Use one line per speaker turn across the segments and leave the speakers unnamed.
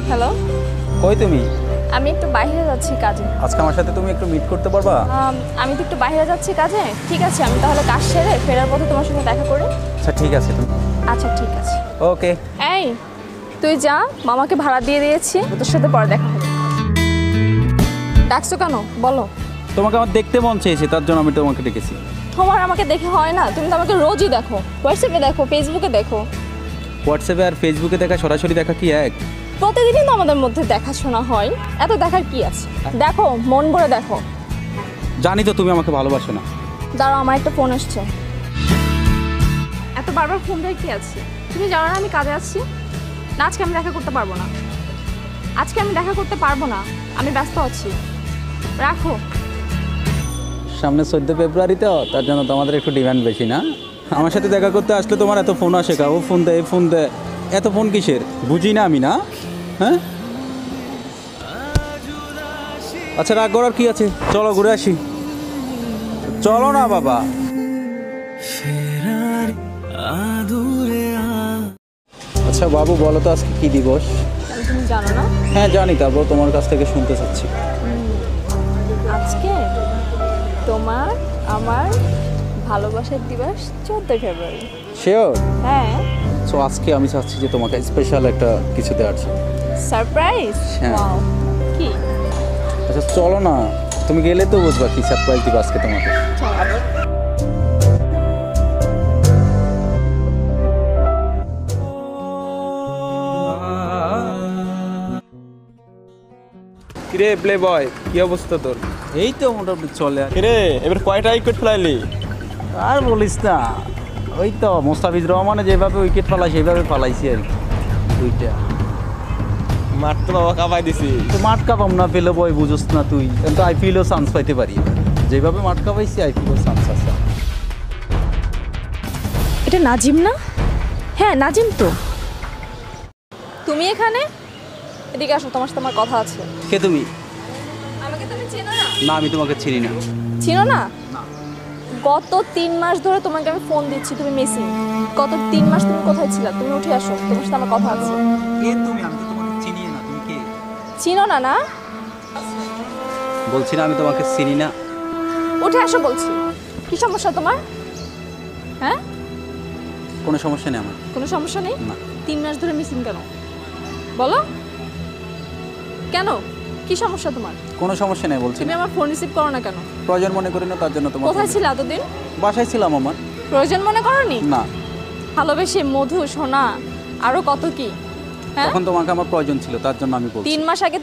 Hello,
কই তুমি?
আমি একটু বাইরে যাচ্ছি কাজে।
আজকে আমার সাথে তুমি একটু মিট করতে পারবা?
আমি তো একটু বাইরে যাচ্ছি কাজে। ঠিক আছে, আমি তাহলে কাজ সেরে ফেরার পথে তোমার সঙ্গে দেখা করি।
আচ্ছা ঠিক আছে তুমি।
আচ্ছা ঠিক আছে।
ওকে।
এই তুই যা, মামাকে ভাড়া দিয়ে দিয়েছি, তোর সাথে পরে দেখা হবে। ডাকছো কেন বলো?
তোমাকে আমার দেখতে মন চেয়েছে, তার জন্য আমি তোমাকে ডেকেছি।
তোমার আমাকে দেখে হয় না, তুমি তো আমাকে রোজই দেখো, হোয়াটসঅ্যাপে দেখো, ফেসবুকে দেখো।
হোয়াটসঅ্যাপে আর ফেসবুকে দেখা সরাসরি দেখা কি এক?
প্রতিদিনই তো আমাদের মধ্যে দেখাশোনা হয়, এত দেখার কি আছে? দেখো, মন ভরে দেখো।
জানি তো তুমি আমাকে ভালোবাসো না।
দাঁড়াও, আমার একটা ফোন আসছে। এত বারবার ফোন দেয় কি আছে? তুমি জানো না আমি কাজে আছি। না, আজকে আমি দেখা করতে পারবো না। আজকে আমি দেখা করতে পারবো না, আমি ব্যস্ত আছি। রাখো।
সামনে 14 ফেব্রুয়ারি তো, তার জন্য তোমাদের একটু ডিমান্ড বেশি না? আমার সাথে দেখা করতে আসলে তোমার এত ফোন আসে, ও ফোন দেয়, ফোন দেয়, এত ফোন কিসের? বুঝি না আমি, না? হ্যাঁ, আচ্ছা রাগ করার কি আছে, চলো ঘুরে আসি। চলো না বাবা। আচ্ছা বাবু, বলো তো আজকে কি দিবস?
তুমি জানো না?
হ্যাঁ জানি, তারপর তোমার কাছ থেকে শুনতে চাচ্ছি।
আজকে তোমার আমার ভালোবাসার দিবস 14 ফেব্রুয়ারি।
শিওর?
হ্যাঁ।
সো আজকে আমি চাচ্ছি যে তোমাকে স্পেশাল একটা কিছু দেওয়ার জন্য।
সারপ্রাইজ?
হ্যাঁ।
ওয়াও, কি?
আচ্ছা চলো না, তুমি গেলে তো বুঝবা কি সারপ্রাইজ দিব আজকে তোমাকে।
চলো।
কিরে প্লে বয়, কি অবস্থা তোর?
এই তো মোটামুটি চলে।
কিরে এবার কয়টা উইকেট ফেলাইলি?
আর বলিস না, ওই তো মোস্তাফিজ রহমানে যেভাবে উইকেট ফেলাই সেইভাবে ফেলাইছি আর কি, দুইটা।
মাঠ তো বাবা কাঁপাই দিছি।
তো মাঠ কাপাম না পেলে বয়, বুঝোস না তুই? কিন্তু আইপিএলও চান্স পাইতে পারি, যেভাবে মাঠ কাপাইছি আইপিএলও চান্স আছে।
এটা নাজিম না? হ্যাঁ নাজিম তো। তুমি এখানে? এদিকে আসো, তোমার সাথে আমার কথা আছে।
কে তুমি?
আমাকে তুমি চেনো না?
না, আমি তোমাকে চিনি না।
চিনো না? গত 3 মাস ধরে তোমাকে আমি ফোন দিচ্ছি, তুমি মিসিং। গত 3 মাস তুমি কোথায় ছিলা? তুমি উঠে আসো, তোমার সাথে আমার কথা আছে।
কে তুমি? আমি তো তোমাকে চিনি না, তুমি কে?
চিনো না? না
বলছি না আমি তোমাকে চিনি না।
উঠে আসো বলছি। কি সমস্যা তোমার? হ্যাঁ,
কোনো সমস্যা নেই আমার।
কোনো সমস্যা নেই?
না।
3 মাস ধরে মিসিং কেন বলো? কেন, কি সমস্যা তোমার?
কোনো সমস্যা নেই বলছি।
তুমি আমার ফোন রিসিভ করো না কেন?
প্রয়োজন মনে করি না, তার জন্য তোমার।
কোথায় ছিল এতদিন?
বাসায় ছিলাম আমার।
প্রয়োজন মনে করনি?
না।
ভালোবেসে মধু সোনা আরো কত কি? হ্যাঁ,
তখন তোমাকে আমার প্রয়োজন ছিল, তার জন্য আমি বলছি।
3 মাস আগে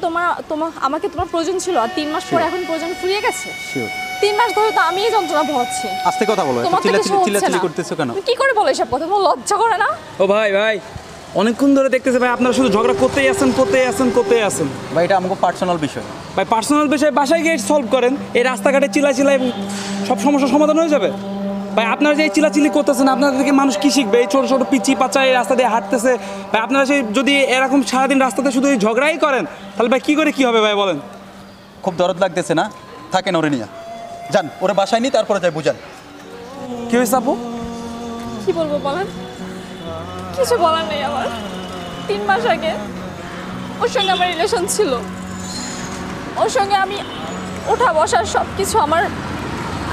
আমাকে তোমার প্রয়োজন ছিল, আর 3 মাস পরে এখন প্রয়োজন ফুরিয়ে গেছে।
শিওর।
3 মাস ধরে তো আমিই যন্ত্রণা ভোগাচ্ছি।
আস্তে কথা বলো,
তোমার তো কিছু হচ্ছে
চিল্লাচিল্লি
না।
করতেছো কেন?
তুমি কি করে বলো এসব কথা? তোমার লজ্জা করে না?
ও ভাই ভাই, অনেকক্ষণ ধরে দেখতেছে ভাই আপনারা শুধু ঝগড়া করতেই আছেন।
ভাই এটা আমাকে পার্সোনাল বিষয়।
ভাই পার্সোনাল বিষয় বাসায় গিয়ে সলভ করেন। এই রাস্তাঘাটে চিল্লাই সব সমস্যার সমাধান হয়ে যাবে। ভাই আপনারা যে চিল্লাচিল্লি করতেছেন, আপনাদের থেকে মানুষ কি শিখবে? এই ছোটো ছোটো পিচি পাচা এই রাস্তা দিয়ে হাঁটতেছে। ভাই আপনারা সেই যদি এরকম সারাদিন রাস্তাতে শুধু এই ঝগড়াই করেন, তাহলে ভাই কী করে কী হবে ভাই বলেন?
খুব দরদ লাগতেছে না? থাকেন ওরে নিয়ে যান, ওরে বাসায় নিয়ে তারপরে যাই, বুঝান।
কী হয়েছে আপু?
কি বলবো বলেন? কিছু বলার নেই আমার। 3 মাস আগে ওর সঙ্গে আমার রিলেশন ছিল। ওর সঙ্গে আমি ওঠা বসার সব কিছু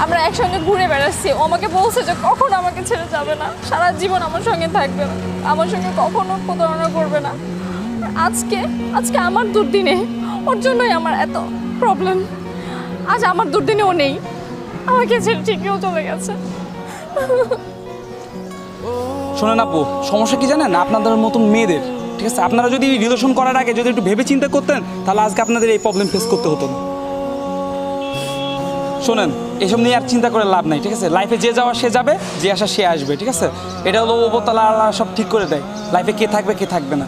আমরা একসঙ্গে ঘুরে বেড়াচ্ছি। ও আমাকে বলছে যে কখনো আমাকে ছেড়ে যাবে না, সারা জীবন আমার সঙ্গে থাকবে না, আমার সঙ্গে কখনো প্রতারণা করবে না। আজকে আমার দুর্দিনে ওর জন্যই আমার এত প্রবলেম। আজ আমার দুর্দিনে ও নেই, আমাকে ছেড়ে ঠিকইও চলে গেছে।
শোনেন আপু, সমস্যা কি জানেন? আপনাদের মতন মেয়েদের, ঠিক আছে, আপনারা যদি রিলেশন করার আগে যদি একটু ভেবে চিন্তা করতেন, তাহলে আজকে আপনাদের এই প্রবলেম ফেস করতে হতো না। শোনেন, এসব নিয়ে আর চিন্তা করে লাভ নাই, ঠিক আছে? লাইফে যে যাওয়া সে যাবে, যে আসা সে আসবে, ঠিক আছে? এটা হলো উপরতলা আল্লাহ সব ঠিক করে দেয়, লাইফে কে থাকবে কে থাকবে না।